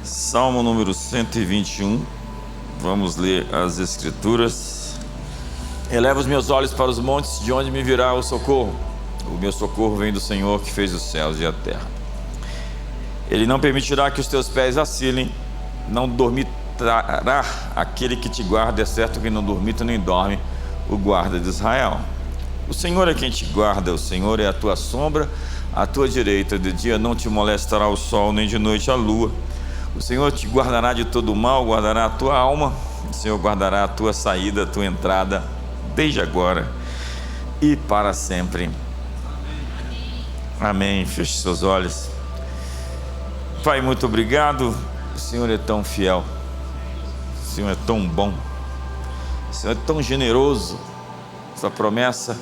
Salmo número 121, vamos ler as Escrituras. Eleva os meus olhos para os montes, de onde me virá o socorro? O meu socorro vem do Senhor que fez os céus e a terra. Ele não permitirá que os teus pés vacilem, não dormitará aquele que te guarda, é certo que não dormita nem dorme o guarda de Israel. O Senhor é quem te guarda, o Senhor é a tua sombra, à tua direita, de dia não te molestará o sol, nem de noite a lua. O Senhor te guardará de todo mal, guardará a tua alma, o Senhor guardará a tua saída, a tua entrada, desde agora e para sempre. Amém. Feche seus olhos. Pai, muito obrigado. O Senhor é tão fiel, o Senhor é tão bom, o Senhor é tão generoso. Sua promessa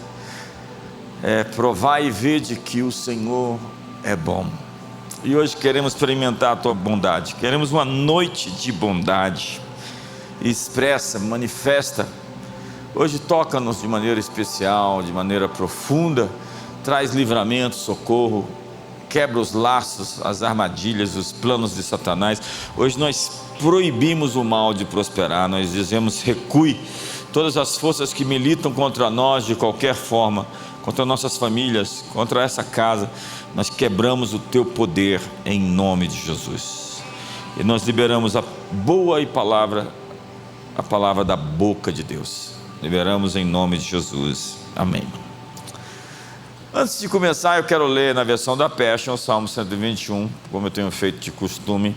é: provai e vede que o Senhor é bom. E hoje queremos experimentar a tua bondade, queremos uma noite de bondade expressa, manifesta. Hoje toca-nos de maneira especial, de maneira profunda, traz livramento, socorro, quebra os laços, as armadilhas, os planos de Satanás. Hoje nós proibimos o mal de prosperar, nós dizemos: recue todas as forças que militam contra nós de qualquer forma, contra nossas famílias, contra essa casa. Nós quebramos o teu poder em nome de Jesus, e nós liberamos a boa palavra, a palavra da boca de Deus. Liberamos em nome de Jesus, amém. Antes de começar, eu quero ler na versão da Passion, o Salmo 121, como eu tenho feito de costume.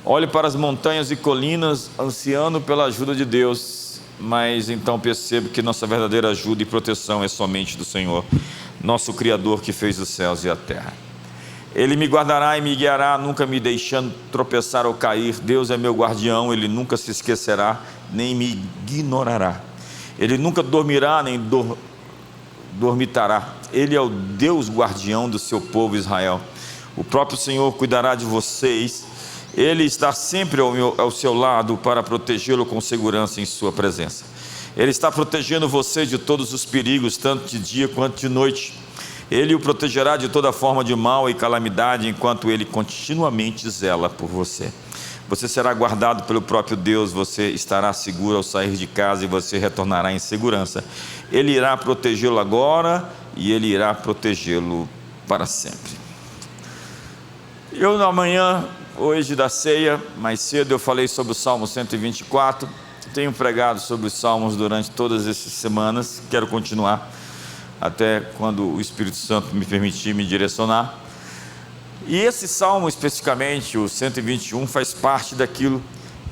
Olhe para as montanhas e colinas, ansiando pela ajuda de Deus, mas então percebo que nossa verdadeira ajuda e proteção é somente do Senhor, nosso Criador, que fez os céus e a terra. Ele me guardará e me guiará, nunca me deixando tropeçar ou cair. Deus é meu guardião, Ele nunca se esquecerá, nem me ignorará. Ele nunca dormirá, nem dormitará. Ele é o Deus guardião do seu povo Israel. O próprio Senhor cuidará de vocês. Ele está sempre ao seu lado para protegê-lo com segurança em sua presença. Ele está protegendo você de todos os perigos, tanto de dia quanto de noite. Ele o protegerá de toda forma de mal e calamidade, enquanto Ele continuamente zela por você. Você será guardado pelo próprio Deus, você estará seguro ao sair de casa e você retornará em segurança. Ele irá protegê-lo agora e Ele irá protegê-lo para sempre. Eu, na manhã hoje da ceia, mais cedo, eu falei sobre o Salmo 124. Tenho pregado sobre os Salmos durante todas essas semanas. Quero continuar até quando o Espírito Santo me permitir me direcionar. E esse Salmo especificamente, o 121, faz parte daquilo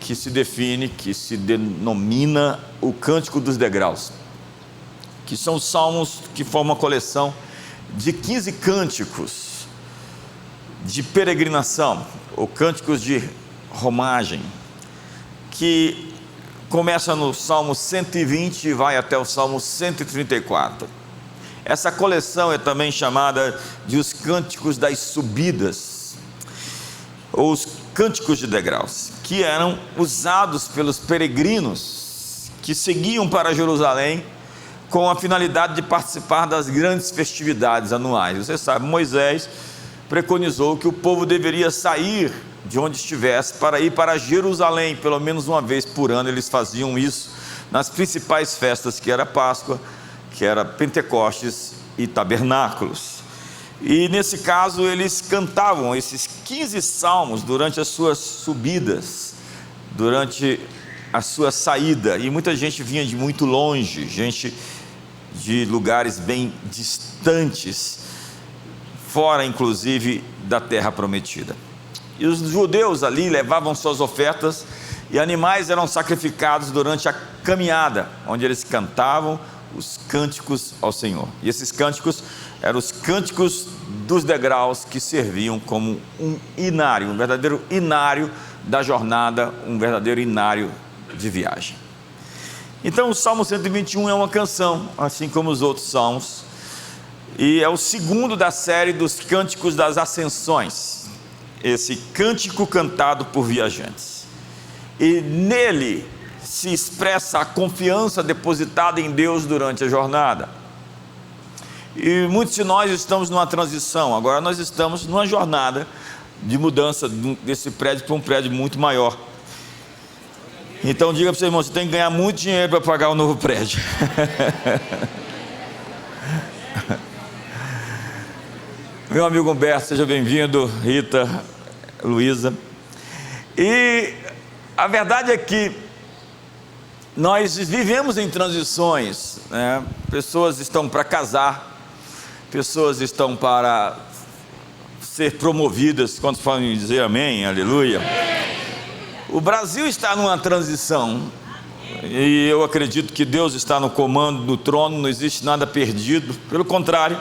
que se define, que se denomina o Cântico dos Degraus, que são os salmos que formam uma coleção de 15 cânticos de peregrinação, ou cânticos de romagem, que começa no Salmo 120 e vai até o Salmo 134. Essa coleção é também chamada de os cânticos das subidas, ou os cânticos de degraus, que eram usados pelos peregrinos que seguiam para Jerusalém com a finalidade de participar das grandes festividades anuais. Você sabe, Moisés preconizou que o povo deveria sair de onde estivesse para ir para Jerusalém, pelo menos uma vez por ano. Eles faziam isso nas principais festas, que era Páscoa, que era Pentecostes e Tabernáculos. E nesse caso eles cantavam esses 15 salmos durante as suas subidas, durante a sua saída. E muita gente vinha de muito longe, gente de lugares bem distantes, fora inclusive da terra prometida. E os judeus ali levavam suas ofertas e animais eram sacrificados durante a caminhada, onde eles cantavam os cânticos ao Senhor. E esses cânticos eram os cânticos dos degraus, que serviam como um inário, um verdadeiro inário da jornada, um verdadeiro inário de viagem. Então o Salmo 121 é uma canção, assim como os outros salmos, e é o segundo da série dos cânticos das ascensões, esse cântico cantado por viajantes. E nele se expressa a confiança depositada em Deus durante a jornada. E muitos de nós estamos numa transição. Agora nós estamos numa jornada de mudança desse prédio para um prédio muito maior. Então diga para o seu irmão, você tem que ganhar muito dinheiro para pagar o novo prédio. Meu amigo Humberto, seja bem-vindo, Rita, Luísa. E a verdade é que nós vivemos em transições, né? Pessoas estão para casar, pessoas estão para ser promovidas. Quantos podem dizer amém, aleluia? O Brasil está numa transição, e eu acredito que Deus está no comando do trono, não existe nada perdido, pelo contrário.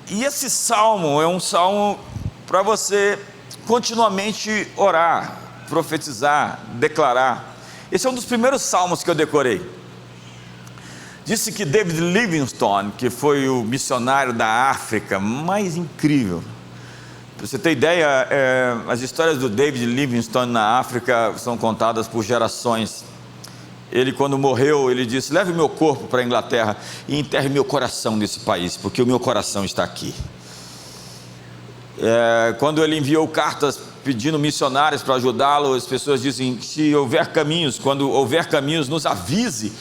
E esse salmo é um salmo para você continuamente orar, profetizar, declarar. Esse é um dos primeiros salmos que eu decorei. Disse que David Livingstone, que foi o missionário da África mais incrível, para você ter ideia, as histórias do David Livingstone na África são contadas por gerações. Ele, quando morreu, ele disse: leve o meu corpo para a Inglaterra e enterre meu coração nesse país, porque o meu coração está aqui. Quando ele enviou cartas pedindo missionários para ajudá-lo, as pessoas dizem: se houver caminhos, quando houver caminhos, nos avise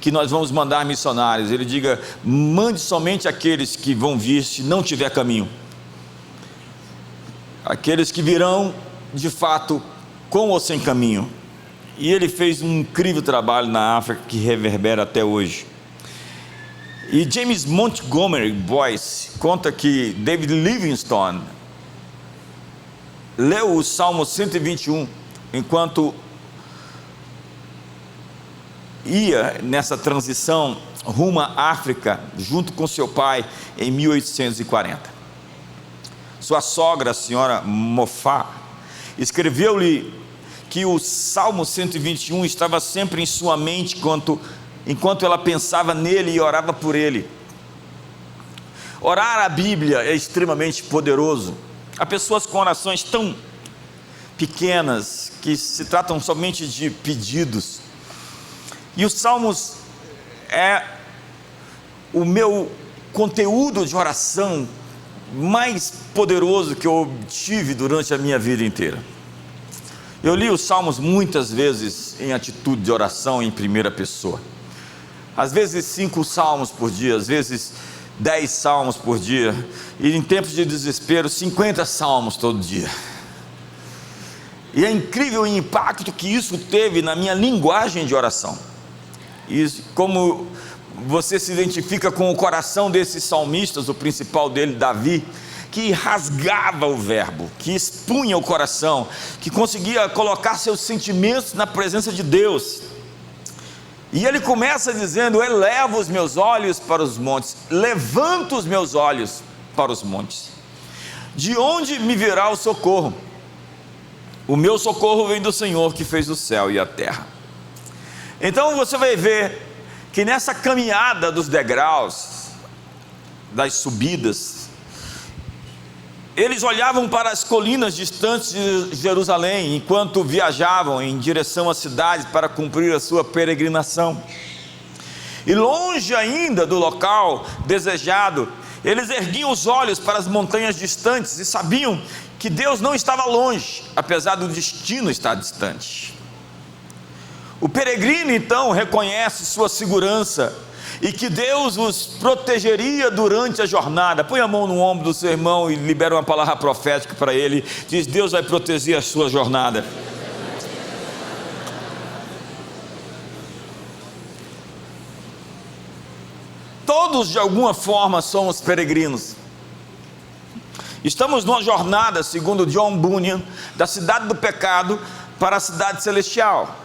que nós vamos mandar missionários. Ele diga: mande somente aqueles que vão vir se não tiver caminho. Aqueles que virão de fato com ou sem caminho. E ele fez um incrível trabalho na África que reverbera até hoje. E James Montgomery Boyce conta que David Livingstone leu o Salmo 121 enquanto ia nessa transição rumo à África junto com seu pai em 1840. Sua sogra, a senhora Moffat, escreveu-lhe que o Salmo 121 estava sempre em sua mente enquanto ela pensava nele e orava por ele. Orar a Bíblia é extremamente poderoso. Há pessoas com orações tão pequenas que se tratam somente de pedidos. E os Salmos é o meu conteúdo de oração mais poderoso que eu obtive durante a minha vida inteira. Eu li os Salmos muitas vezes em atitude de oração em primeira pessoa. Às vezes 5 salmos por dia, às vezes 10 salmos por dia. E em tempos de desespero, 50 salmos todo dia. E é incrível o impacto que isso teve na minha linguagem de oração. E como você se identifica com o coração desses salmistas, o principal dele, Davi, que rasgava o verbo, que expunha o coração, que conseguia colocar seus sentimentos na presença de Deus. E ele começa dizendo: elevo os meus olhos para os montes, levanto os meus olhos para os montes. De onde me virá o socorro? O meu socorro vem do Senhor que fez o céu e a terra. Então você vai ver que nessa caminhada dos degraus, das subidas, eles olhavam para as colinas distantes de Jerusalém, enquanto viajavam em direção à cidade para cumprir a sua peregrinação. E longe ainda do local desejado, eles erguiam os olhos para as montanhas distantes e sabiam que Deus não estava longe, apesar do destino estar distante. O peregrino então reconhece sua segurança e que Deus os protegeria durante a jornada. Põe a mão no ombro do seu irmão e libera uma palavra profética para ele. Diz: Deus vai proteger a sua jornada. Todos de alguma forma somos peregrinos. Estamos numa jornada, segundo John Bunyan, da cidade do pecado para a cidade celestial.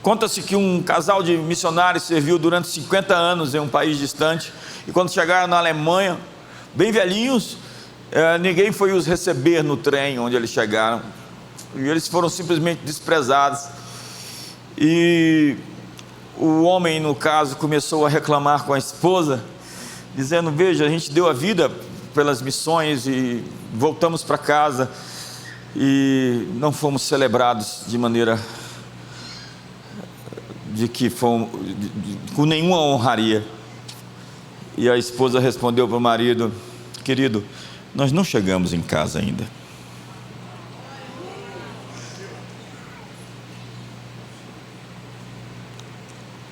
Conta-se que um casal de missionários serviu durante 50 anos em um país distante, e quando chegaram na Alemanha, bem velhinhos, ninguém foi os receber no trem onde eles chegaram, e eles foram simplesmente desprezados. E o homem, no caso, começou a reclamar com a esposa, dizendo: veja, a gente deu a vida pelas missões e voltamos para casa e não fomos celebrados de maneira de que fomos com nenhuma honraria. E a esposa respondeu para o marido: querido, nós não chegamos em casa ainda.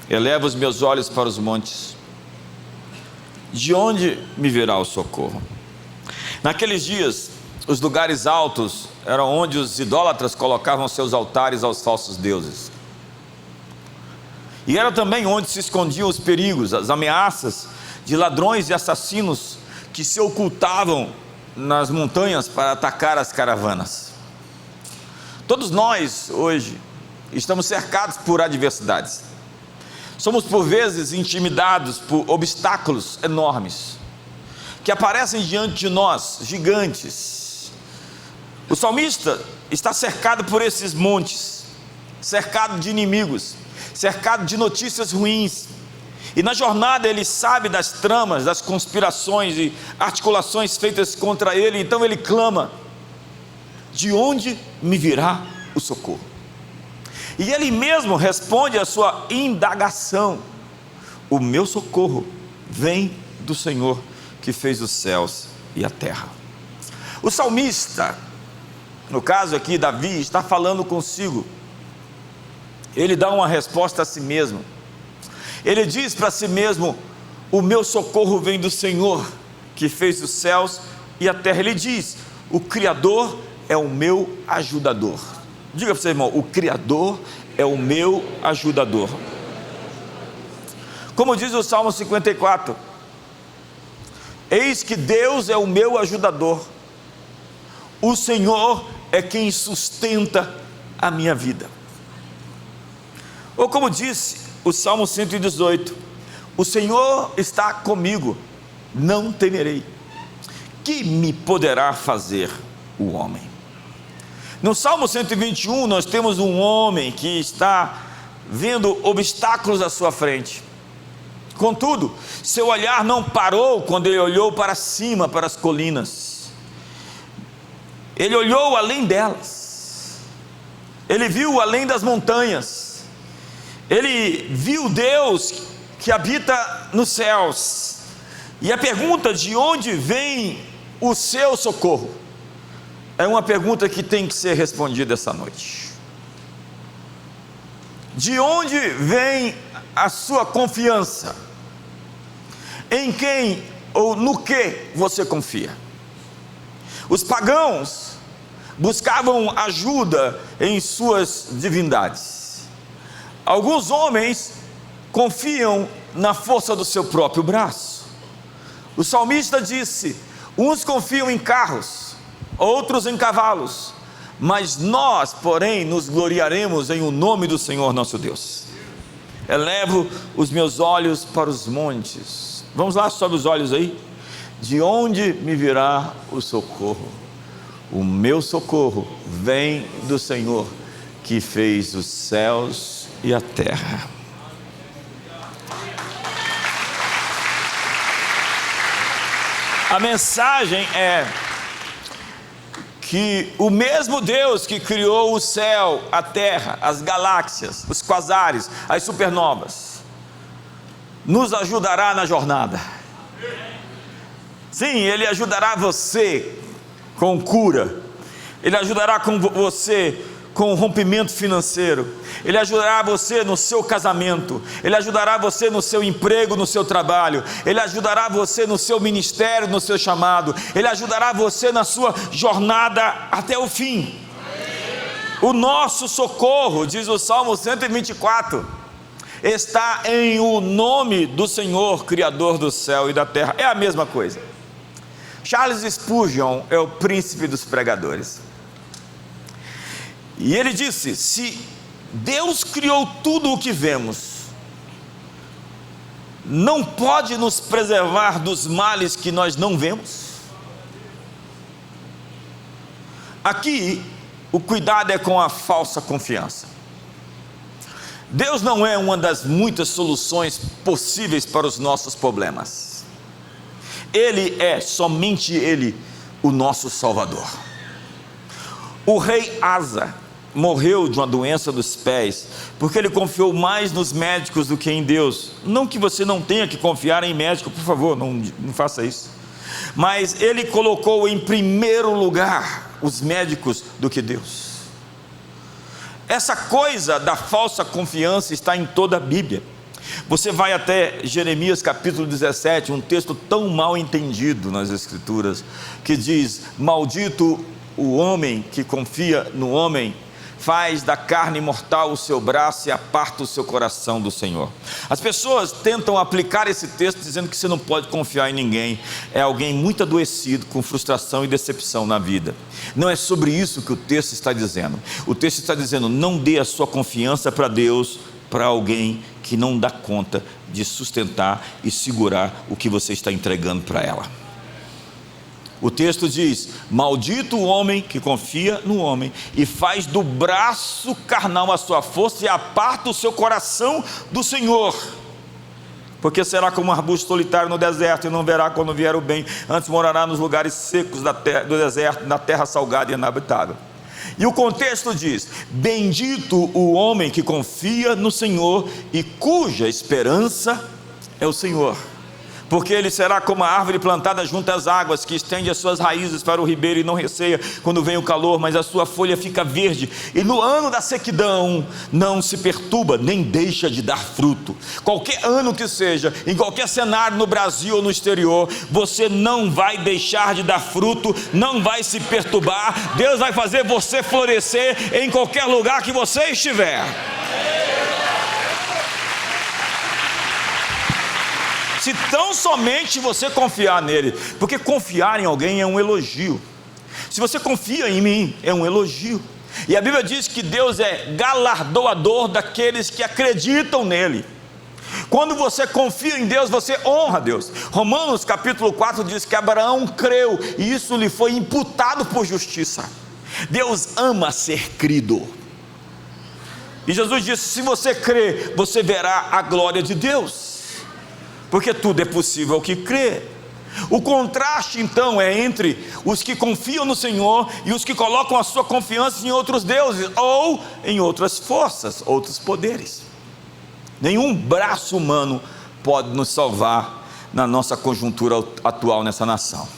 Elevo os meus olhos para os montes, de onde me virá o socorro? Naqueles dias, os lugares altos eram onde os idólatras colocavam seus altares aos falsos deuses. E era também onde se escondiam os perigos, as ameaças de ladrões e assassinos que se ocultavam nas montanhas para atacar as caravanas. Todos nós, hoje, estamos cercados por adversidades. Somos, por vezes, intimidados por obstáculos enormes que aparecem diante de nós, gigantes. O salmista está cercado por esses montes, cercado de inimigos, cercado de notícias ruins. E na jornada ele sabe das tramas, das conspirações e articulações feitas contra ele. Então ele clama: de onde me virá o socorro? E ele mesmo responde a sua indagação: o meu socorro vem do Senhor que fez os céus e a terra. O salmista, no caso aqui Davi, está falando consigo. Ele dá uma resposta a si mesmo. Ele diz para si mesmo: o meu socorro vem do Senhor que fez os céus e a terra. Ele diz: o Criador é o meu ajudador. Diga para o seu irmão: o Criador é o meu ajudador. Como diz o Salmo 54, eis que Deus é o meu ajudador, o Senhor é quem sustenta a minha vida. Ou como disse o Salmo 118, o Senhor está comigo, não temerei. Que me poderá fazer o homem? No Salmo 121 nós temos um homem que está vendo obstáculos à sua frente. Contudo, seu olhar não parou quando ele olhou para cima, para as colinas. Ele olhou além delas. Ele viu além das montanhas. Ele viu Deus que habita nos céus. E a pergunta: de onde vem o seu socorro? É uma pergunta que tem que ser respondida essa noite. De onde vem a sua confiança? Em quem ou no que você confia? Os pagãos buscavam ajuda em suas divindades. Alguns homens confiam na força do seu próprio braço. O salmista disse: uns confiam em carros, outros em cavalos, mas nós, porém, nos gloriaremos em o nome do Senhor nosso Deus. Elevo os meus olhos para os montes. Vamos lá, sobe os olhos aí. De onde me virá o socorro? O meu socorro vem do Senhor que fez os céus e a terra. A mensagem é que o mesmo Deus que criou o céu, a terra, as galáxias, os quasares, as supernovas, nos ajudará na jornada. Sim, Ele ajudará você com cura, Ele ajudará com você com rompimento financeiro, Ele ajudará você no seu casamento, Ele ajudará você no seu emprego, no seu trabalho, Ele ajudará você no seu ministério, no seu chamado, Ele ajudará você na sua jornada até o fim. O nosso socorro, diz o Salmo 124, está em o nome do Senhor, Criador do céu e da terra. É a mesma coisa. Charles Spurgeon é o príncipe dos pregadores. E ele disse: se Deus criou tudo o que vemos, não pode nos preservar dos males que nós não vemos? Aqui, o cuidado é com a falsa confiança. Deus não é uma das muitas soluções possíveis para os nossos problemas. Ele é, somente Ele, o nosso Salvador. O rei Asa morreu de uma doença dos pés, porque ele confiou mais nos médicos do que em Deus. Não que você não tenha que confiar em médico, por favor, não faça isso. Mas ele colocou em primeiro lugar os médicos do que Deus. Essa coisa da falsa confiança está em toda a Bíblia. Você vai até Jeremias capítulo 17, um texto tão mal entendido nas Escrituras, que diz: maldito o homem que confia no homem, faz da carne mortal o seu braço e aparta o seu coração do Senhor. As pessoas tentam aplicar esse texto dizendo que você não pode confiar em ninguém. É alguém muito adoecido, com frustração e decepção na vida. Não é sobre isso que o texto está dizendo. O texto está dizendo: não dê a sua confiança para Deus, para alguém que não dá conta de sustentar e segurar o que você está entregando para ela. O texto diz: maldito o homem que confia no homem e faz do braço carnal a sua força e aparta o seu coração do Senhor. Porque será como um arbusto solitário no deserto e não verá quando vier o bem, antes morará nos lugares secos do deserto, na terra salgada e inabitável. E o contexto diz: bendito o homem que confia no Senhor e cuja esperança é o Senhor. Porque ele será como a árvore plantada junto às águas, que estende as suas raízes para o ribeiro e não receia quando vem o calor, mas a sua folha fica verde, e no ano da sequidão não se perturba, nem deixa de dar fruto. Qualquer ano que seja, em qualquer cenário no Brasil ou no exterior, você não vai deixar de dar fruto, não vai se perturbar. Deus vai fazer você florescer em qualquer lugar que você estiver. Se tão somente você confiar nele, porque confiar em alguém é um elogio. Se você confia em mim, é um elogio. E a Bíblia diz que Deus é galardoador daqueles que acreditam nele. Quando você confia em Deus, você honra Deus. Romanos capítulo 4 diz que Abraão creu e isso lhe foi imputado por justiça. Deus ama ser crido. E Jesus disse: se você crê, você verá a glória de Deus. Porque tudo é possível ao que crê. O contraste então é entre os que confiam no Senhor e os que colocam a sua confiança em outros deuses ou em outras forças, outros poderes. Nenhum braço humano pode nos salvar na nossa conjuntura atual nessa nação.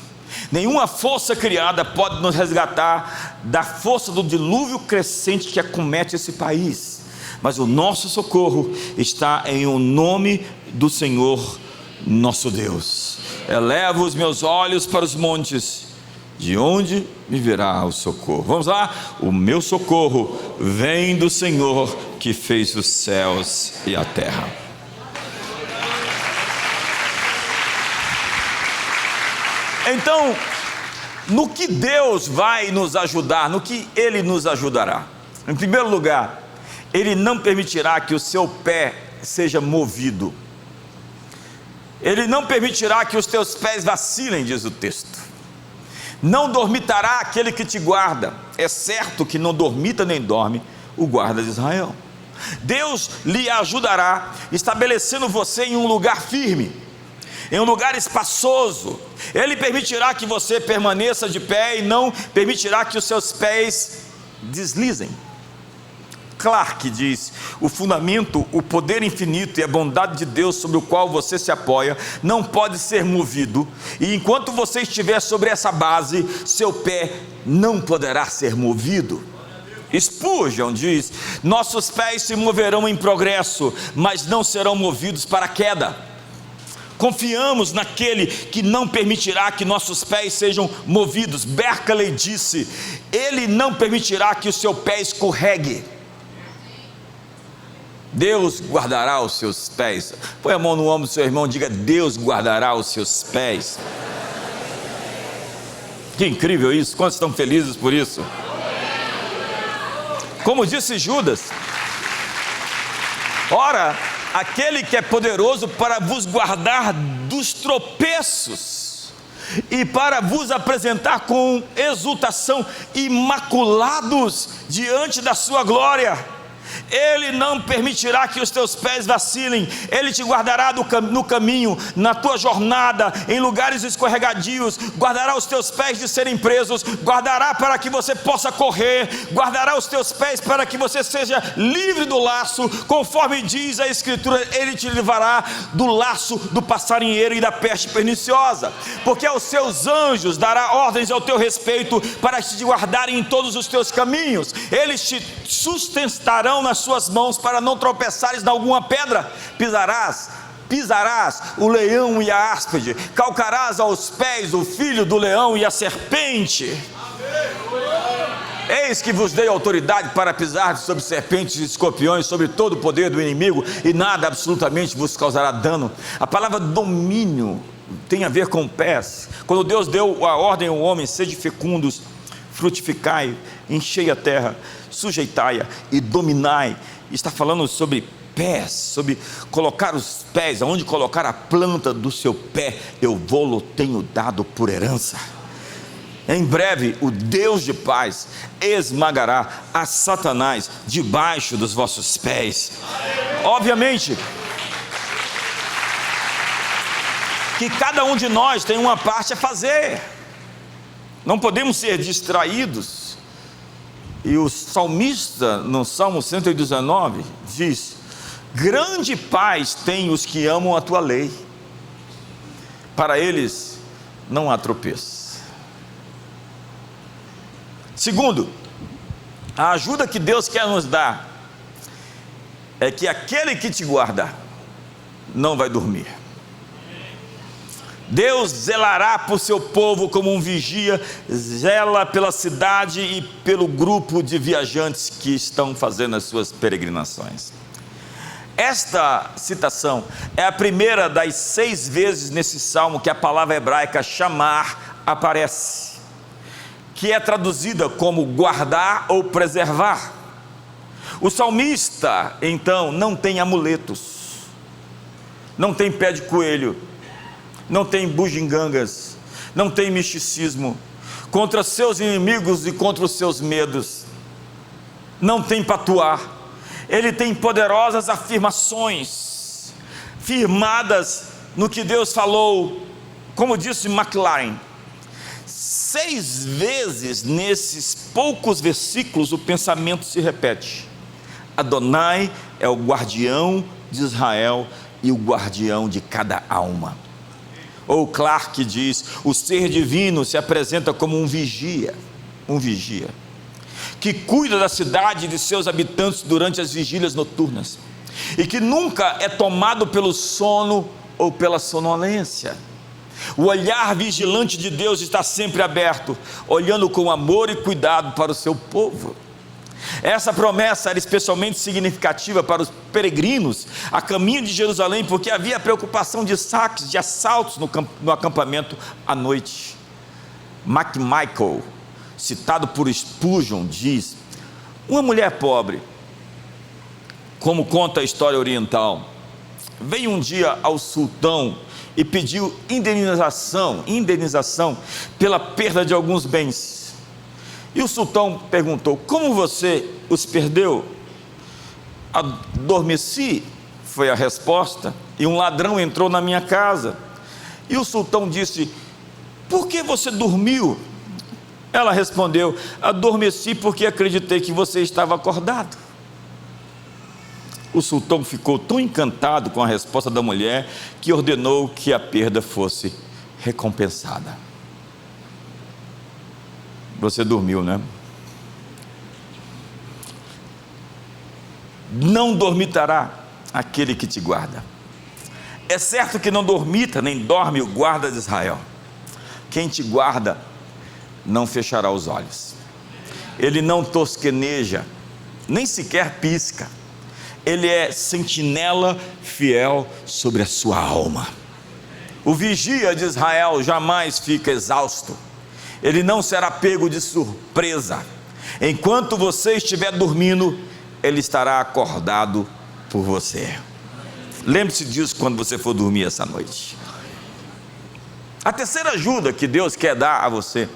Nenhuma força criada pode nos resgatar da força do dilúvio crescente que acomete esse país. Mas o nosso socorro está em o nome do Senhor nosso Deus. Eleva os meus olhos para os montes, de onde me virá o socorro? Vamos lá. O meu socorro vem do Senhor que fez os céus e a terra. Então, no que Deus vai nos ajudar, no que Ele nos ajudará? Em primeiro lugar, Ele não permitirá que o seu pé seja movido. Ele não permitirá que os teus pés vacilem, diz o texto. Não dormitará aquele que te guarda. É certo que não dormita nem dorme o guarda de Israel. Deus lhe ajudará, estabelecendo você em um lugar firme, em um lugar espaçoso. Ele permitirá que você permaneça de pé e não permitirá que os seus pés deslizem. Clarke diz: o fundamento, o poder infinito e a bondade de Deus sobre o qual você se apoia não pode ser movido, e enquanto você estiver sobre essa base, seu pé não poderá ser movido. Spurgeon diz: nossos pés se moverão em progresso, mas não serão movidos para a queda. Confiamos naquele que não permitirá que nossos pés sejam movidos. Berkeley disse: ele não permitirá que o seu pé escorregue. Deus guardará os seus pés. Põe a mão no ombro do seu irmão e diga: Deus guardará os seus pés. Que incrível isso! Quantos estão felizes por isso? Como disse Judas: ora, aquele que é poderoso para vos guardar dos tropeços e para vos apresentar com exultação imaculados diante da sua glória. Ele não permitirá que os teus pés vacilem. Ele te guardará no caminho, na tua jornada, em lugares escorregadios. Guardará os teus pés de serem presos, guardará para que você possa correr, guardará os teus pés para que você seja livre do laço, conforme diz a Escritura. Ele te livrará do laço do passarinheiro e da peste perniciosa, porque aos seus anjos dará ordens ao teu respeito, para te guardarem em todos os teus caminhos. Eles te sustentarão nas suas mãos, para não tropeçares em alguma pedra. Pisarás o leão e a áspide, calcarás aos pés o filho do leão e a serpente. Eis que vos dei autoridade para pisar sobre serpentes e escorpiões, sobre todo o poder do inimigo, e nada absolutamente vos causará dano. A palavra domínio tem a ver com pés. Quando Deus deu a ordem ao homem: sede fecundos, frutificai, enchei a terra, sujeitai-a e dominai, está falando sobre pés, sobre colocar os pés, aonde colocar a planta do seu pé, eu vou-lo tenho dado por herança. Em breve o Deus de paz esmagará a Satanás debaixo dos vossos pés. Obviamente que cada um de nós tem uma parte a fazer, não podemos ser distraídos. E o salmista, no Salmo 119, diz: grande paz tem os que amam a tua lei, para eles não há tropeço. Segundo, a ajuda que Deus quer nos dar é que aquele que te guarda não vai dormir. Deus zelará por seu povo como um vigia zela pela cidade e pelo grupo de viajantes que estão fazendo as suas peregrinações. Esta citação é a primeira das 6 vezes nesse salmo que a palavra hebraica chamar aparece, que é traduzida como guardar ou preservar. O salmista, então, não tem amuletos, não tem pé de coelho, não tem bugigangas, não tem misticismo contra seus inimigos e contra os seus medos, não tem patuá. Ele tem poderosas afirmações, firmadas no que Deus falou, como disse McLaren. 6 vezes nesses poucos versículos o pensamento se repete: Adonai é o guardião de Israel e o guardião de cada alma. Ou Clark diz: o ser divino se apresenta como um vigia, que cuida da cidade e de seus habitantes durante as vigílias noturnas, e que nunca é tomado pelo sono ou pela sonolência. O olhar vigilante de Deus está sempre aberto, olhando com amor e cuidado para o seu povo. Essa promessa era especialmente significativa para os peregrinos a caminho de Jerusalém, porque havia preocupação de saques, de assaltos no acampamento à noite. McMichael, citado por Spurgeon, diz: uma mulher pobre, como conta a história oriental, veio um dia ao sultão e pediu indenização pela perda de alguns bens. E o sultão perguntou: como você os perdeu? Adormeci, foi a resposta, e um ladrão entrou na minha casa. E o sultão disse: por que você dormiu? Ela respondeu: adormeci porque acreditei que você estava acordado. O sultão ficou tão encantado com a resposta da mulher que ordenou que a perda fosse recompensada. Você dormiu, né? Não dormitará aquele que te guarda. É certo que não dormita nem dorme o guarda de Israel. Quem te guarda não fechará os olhos. Ele não tosqueneja, nem sequer pisca. Ele é sentinela fiel sobre a sua alma. O vigia de Israel jamais fica exausto. Ele não será pego de surpresa. Enquanto você estiver dormindo, ele estará acordado por você. Lembre-se disso quando você for dormir essa noite. A terceira ajuda que Deus quer dar a você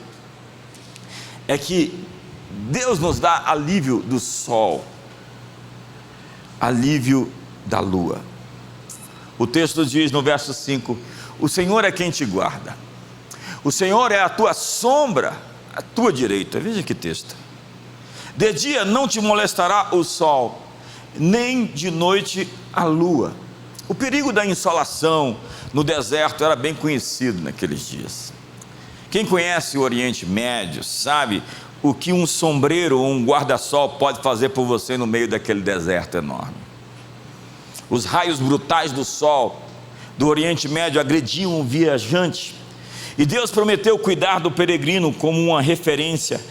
é que Deus nos dá alívio do sol. alívio da lua. O texto diz no verso 5: o Senhor é quem te guarda, o Senhor é a tua sombra à tua direita. Veja que texto. De dia não te molestará o sol, nem de noite a lua. O perigo da insolação no deserto era bem conhecido naqueles dias. Quem conhece o Oriente Médio sabe o que um sombreiro ou um guarda-sol pode fazer por você no meio daquele deserto enorme. Os raios brutais do sol do Oriente Médio agrediam o viajante, e Deus prometeu cuidar do peregrino como uma referência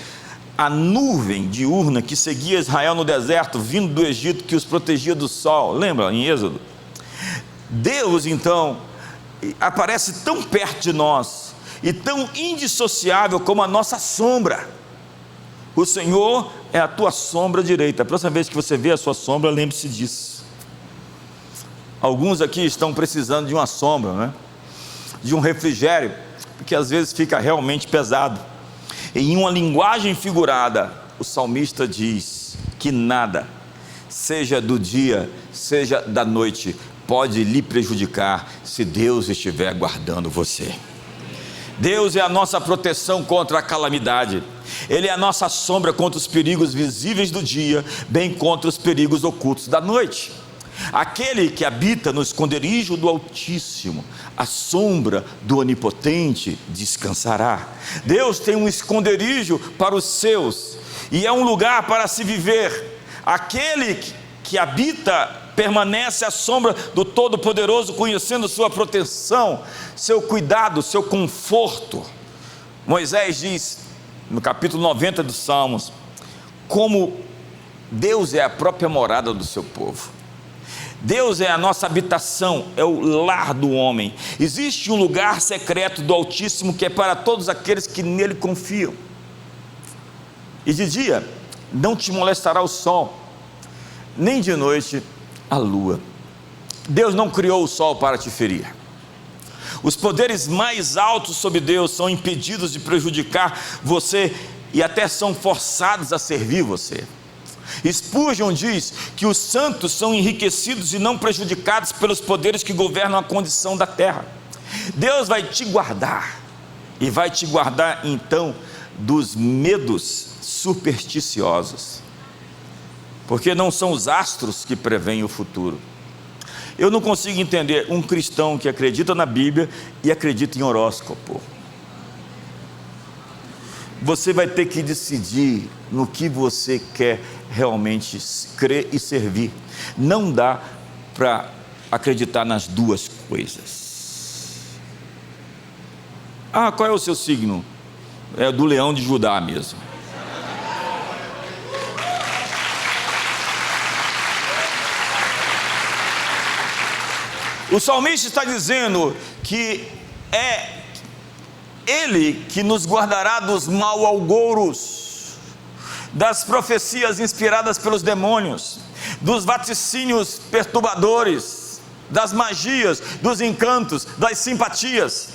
à nuvem diurna que seguia Israel no deserto, vindo do Egito, que os protegia do sol. Lembra em Êxodo? Deus então aparece tão perto de nós e tão indissociável como a nossa sombra. O Senhor é a tua sombra direita. A próxima vez que você vê a sua sombra, lembre-se disso. Alguns aqui estão precisando de uma sombra, né? De um refrigério, porque às vezes fica realmente pesado. Em uma linguagem figurada, o salmista diz que nada, seja do dia, seja da noite, pode lhe prejudicar se Deus estiver guardando você. Deus é a nossa proteção contra a calamidade. Ele é a nossa sombra contra os perigos visíveis do dia, bem contra os perigos ocultos da noite. Aquele que habita no esconderijo do Altíssimo, a sombra do Onipotente descansará. Deus tem um esconderijo para os seus, e é um lugar para se viver. Aquele que habita permanece à sombra do Todo-Poderoso, conhecendo sua proteção, seu cuidado, seu conforto. Moisés diz, no capítulo 90 dos Salmos, como Deus é a própria morada do seu povo. Deus é a nossa habitação, é o lar do homem. Existe um lugar secreto do Altíssimo que é para todos aqueles que nele confiam. E de dia não te molestará o sol, nem de noite a lua. Deus não criou o sol para te ferir. Os poderes mais altos sobre Deus são impedidos de prejudicar você e até são forçados a servir você. Spurgeon diz que os santos são enriquecidos e não prejudicados pelos poderes que governam a condição da terra. Deus vai te guardar, e vai te guardar então dos medos supersticiosos, porque não são os astros que preveem o futuro. Eu não consigo entender um cristão que acredita na Bíblia e acredita em horóscopo. Você vai ter que decidir no que você quer realmente crer e servir. Não dá para acreditar nas duas coisas. Ah, qual é o seu signo? É do leão de Judá mesmo. O salmista está dizendo que é Ele que nos guardará dos mal-augouros, das profecias inspiradas pelos demônios, dos vaticínios perturbadores, das magias, dos encantos, das simpatias.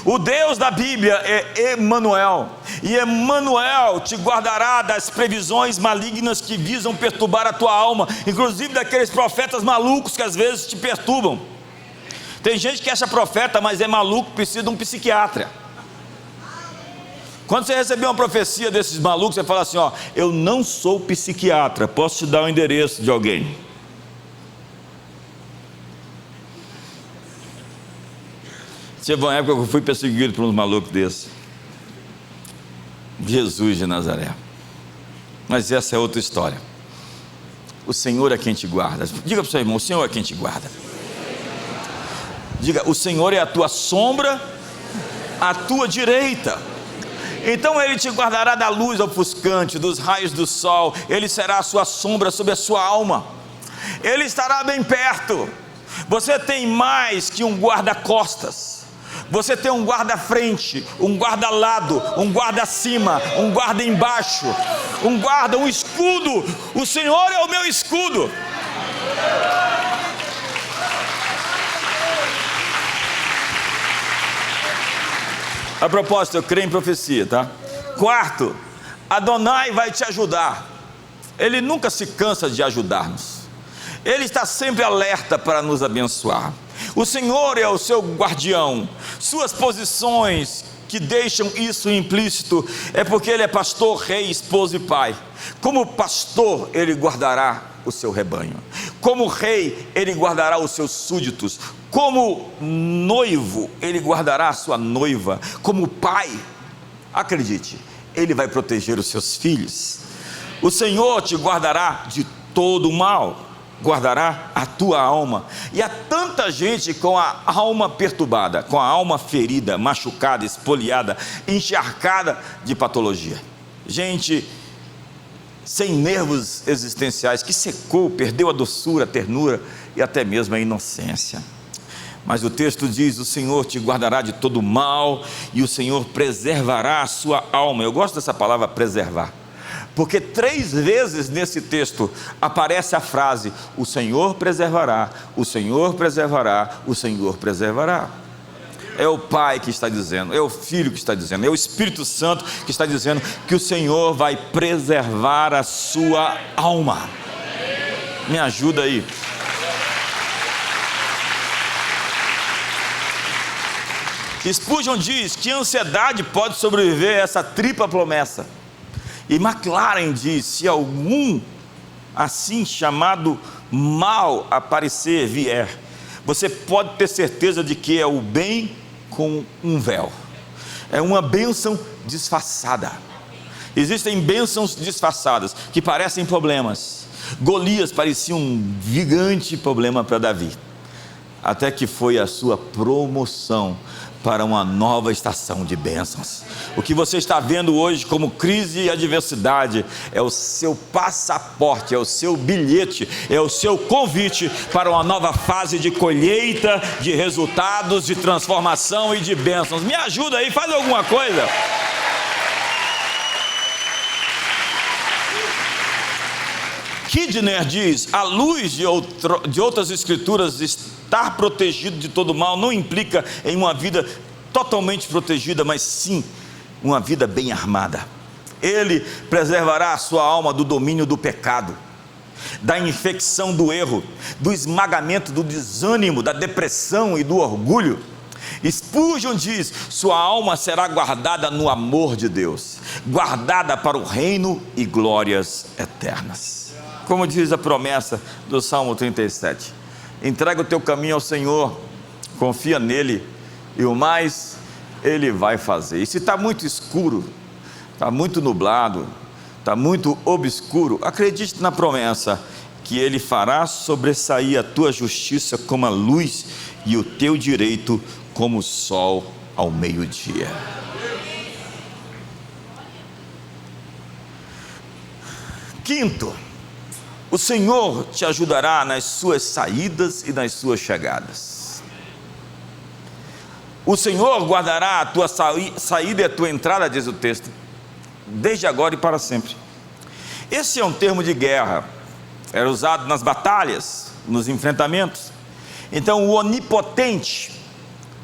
O Deus da Bíblia é Emanuel, e Emanuel te guardará das previsões malignas que visam perturbar a tua alma, inclusive daqueles profetas malucos que às vezes te perturbam. Tem gente que acha profeta, mas é maluco, precisa de um psiquiatra. Quando você receber uma profecia desses malucos, você fala assim: ó, eu não sou psiquiatra, posso te dar o endereço de alguém. Teve uma época que eu fui perseguido por uns malucos desses. Jesus de Nazaré. Mas essa é outra história. O Senhor é quem te guarda. Diga para o seu irmão: o Senhor é quem te guarda. Diga: o Senhor é a tua sombra à tua direita. Então Ele te guardará da luz ofuscante, dos raios do sol. Ele será a sua sombra sobre a sua alma. Ele estará bem perto. Você tem mais que um guarda-costas. Você tem um guarda-frente, um guarda-lado, um guarda-cima, um guarda-embaixo, um guarda, um escudo. O Senhor é o meu escudo. A propósito, eu creio em profecia, tá? Quarto, Adonai vai te ajudar. Ele nunca se cansa de ajudar-nos. Ele está sempre alerta para nos abençoar. O Senhor é o seu guardião. Suas posições que deixam isso implícito é porque Ele é pastor, rei, esposo e pai. Como pastor, Ele guardará o seu rebanho. Como rei, Ele guardará os seus súditos. Como noivo, Ele guardará a sua noiva. Como pai, acredite, Ele vai proteger os seus filhos. O Senhor te guardará de todo o mal, guardará a tua alma. E há tanta gente com a alma perturbada, com a alma ferida, machucada, espoliada, encharcada de patologia. Gente sem nervos existenciais, que secou, perdeu a doçura, a ternura e até mesmo a inocência. Mas o texto diz: o Senhor te guardará de todo mal e o Senhor preservará a sua alma. Eu gosto dessa palavra preservar, porque 3 vezes nesse texto aparece a frase: o Senhor preservará, o Senhor preservará, o Senhor preservará. É o Pai que está dizendo, é o Filho que está dizendo, é o Espírito Santo que está dizendo que o Senhor vai preservar a sua alma. Me ajuda aí. Spurgeon diz que a ansiedade pode sobreviver a essa tripla promessa. E McLaren diz: se algum assim chamado mal aparecer, vier, você pode ter certeza de que é o bem com um véu. É uma bênção disfarçada. Existem bênçãos disfarçadas que parecem problemas. Golias parecia um gigante problema para Davi, até que foi a sua promoção para uma nova estação de bênçãos. O que você está vendo hoje como crise e adversidade é o seu passaporte, é o seu bilhete, é o seu convite para uma nova fase de colheita, de resultados, de transformação e de bênçãos. Me ajuda aí, faz alguma coisa. Kidner diz: à luz de outras escrituras, estar protegido de todo mal não implica em uma vida totalmente protegida, mas sim uma vida bem armada. Ele preservará a sua alma do domínio do pecado, da infecção do erro, do esmagamento do desânimo, da depressão e do orgulho. Spurgeon diz: sua alma será guardada no amor de Deus, guardada para o reino e glórias eternas. Como diz a promessa do Salmo 37, entrega o teu caminho ao Senhor, confia nele e o mais Ele vai fazer. E se está muito escuro, está muito nublado, está muito obscuro, acredite na promessa que Ele fará sobressair a tua justiça como a luz e o teu direito como o sol ao meio-dia. Quinto, o Senhor te ajudará nas suas saídas e nas suas chegadas. O Senhor guardará a tua saída e a tua entrada, diz o texto, desde agora e para sempre. Esse é um termo de guerra, era usado nas batalhas, nos enfrentamentos. Então o Onipotente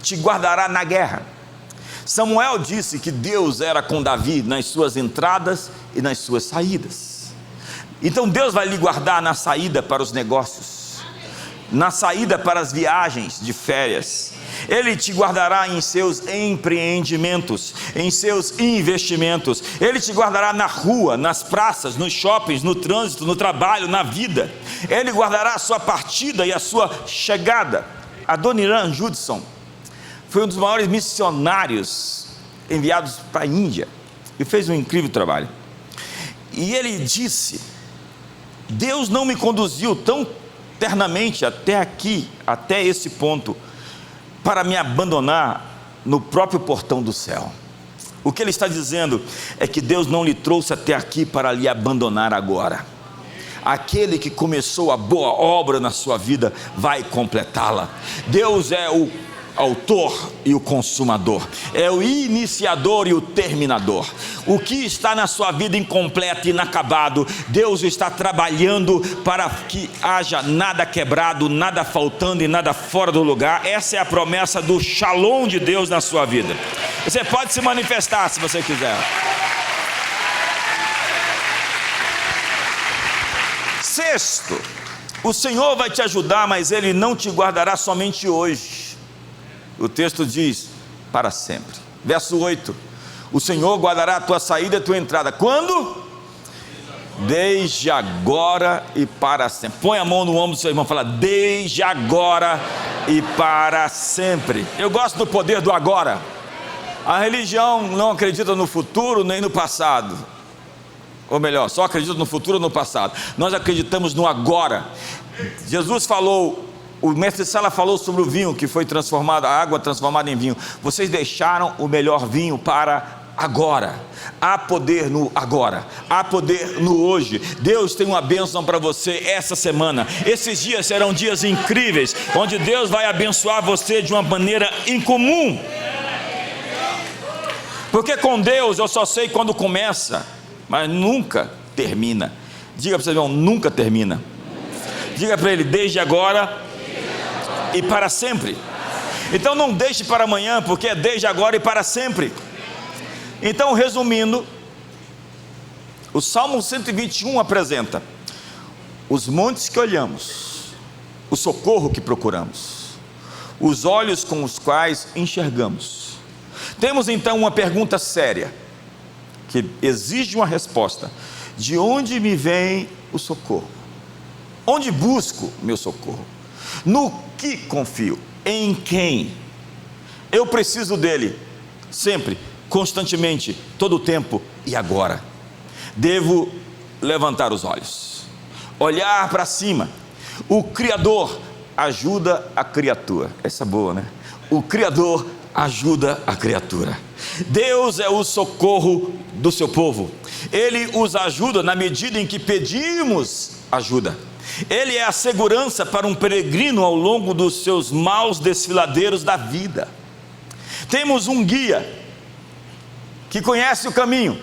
te guardará na guerra. Samuel disse que Deus era com Davi nas suas entradas e nas suas saídas. Então Deus vai lhe guardar na saída para os negócios, na saída para as viagens de férias. Ele te guardará em seus empreendimentos, em seus investimentos. Ele te guardará na rua, nas praças, nos shoppings, no trânsito, no trabalho, na vida. Ele guardará a sua partida e a sua chegada. Adoniram Judson foi um dos maiores missionários enviados para a Índia e fez um incrível trabalho. E ele disse: Deus não me conduziu tão ternamente até aqui, até esse ponto, para me abandonar no próprio portão do céu. O que ele está dizendo é que Deus não lhe trouxe até aqui para lhe abandonar agora. Aquele que começou a boa obra na sua vida vai completá-la. Deus é o autor e o consumador, é o iniciador e o terminador. O que está na sua vida incompleto e inacabado, Deus está trabalhando para que haja nada quebrado, nada faltando e nada fora do lugar. Essa é a promessa do Shalom de Deus na sua vida. Você pode se manifestar se você quiser. Sexto, O Senhor vai te ajudar, mas Ele não te guardará somente hoje. O texto diz, para sempre. Verso 8: o Senhor guardará a tua saída e a tua entrada. Quando? Desde agora e para sempre. Põe a mão no ombro do seu irmão e fala, desde agora e para sempre. Eu gosto do poder do agora. A religião não acredita no futuro nem no passado. Ou melhor, só acredita no futuro ou no passado. Nós acreditamos no agora. Jesus falou, o mestre Sala falou sobre o vinho que foi transformado, a água transformada em vinho. Vocês deixaram o melhor vinho para agora. Há poder no agora, há poder no hoje. Deus tem uma bênção para você essa semana. Esses dias serão dias incríveis, onde Deus vai abençoar você de uma maneira incomum. Porque com Deus eu só sei quando começa, mas nunca termina. Diga para o seu irmão, nunca termina. Diga para ele, desde agora e para sempre. Então não deixe para amanhã, porque é desde agora e para sempre. Então, resumindo, o Salmo 121 apresenta os montes que olhamos, o socorro que procuramos, os olhos com os quais enxergamos. Temos então uma pergunta séria, que exige uma resposta: de onde me vem o socorro? Onde busco meu socorro? No que confio? Em quem? Eu preciso dele, sempre, constantemente, todo o tempo e agora. Devo levantar os olhos, olhar para cima. O Criador ajuda a criatura. Essa é boa, né? O Criador ajuda a criatura. Deus é o socorro do seu povo. Ele os ajuda na medida em que pedimos ajuda. Ele é a segurança para um peregrino ao longo dos seus maus desfiladeiros da vida. Temos um guia que conhece o caminho,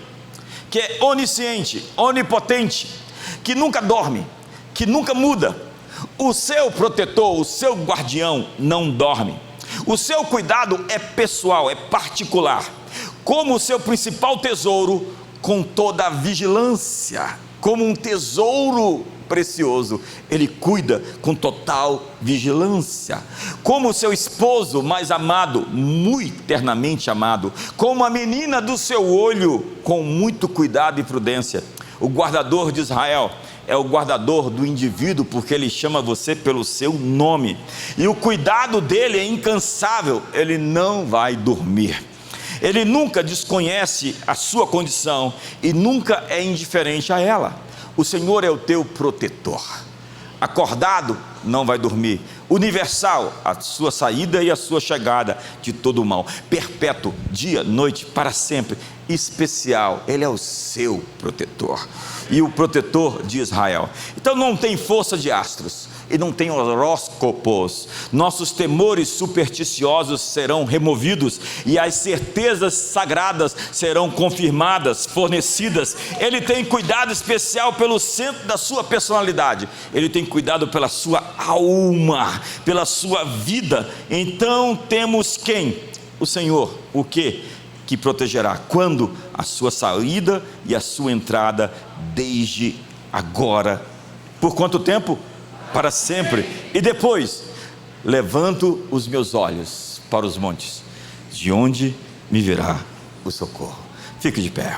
que é onisciente, onipotente, que nunca dorme, que nunca muda. O seu protetor, o seu guardião não dorme. O seu cuidado é pessoal, é particular, como o seu principal tesouro, com toda a vigilância, como um tesouro precioso, ele cuida com total vigilância, como o seu esposo mais amado, muito eternamente amado, como a menina do seu olho, com muito cuidado e prudência. O guardador de Israel é o guardador do indivíduo, porque ele chama você pelo seu nome, e o cuidado dele é incansável. Ele não vai dormir, ele nunca desconhece a sua condição e nunca é indiferente a ela. O Senhor é o teu protetor. Acordado, não vai dormir. Universal, a sua saída e a sua chegada de todo o mal. Perpétuo, dia, noite, para sempre. Especial, ele é o seu protetor. E o protetor de Israel. Então não tem força de astros e não tem horóscopos. Nossos temores supersticiosos serão removidos e as certezas sagradas serão confirmadas, fornecidas. Ele tem cuidado especial pelo centro da sua personalidade. Ele tem cuidado pela sua alma, pela sua vida. Então temos quem? O Senhor. O quê? Que protegerá quando? A sua saída e a sua entrada, desde agora. Por quanto tempo? Para sempre. E depois, levanto os meus olhos para os montes, de onde me virá o socorro. Fique de pé.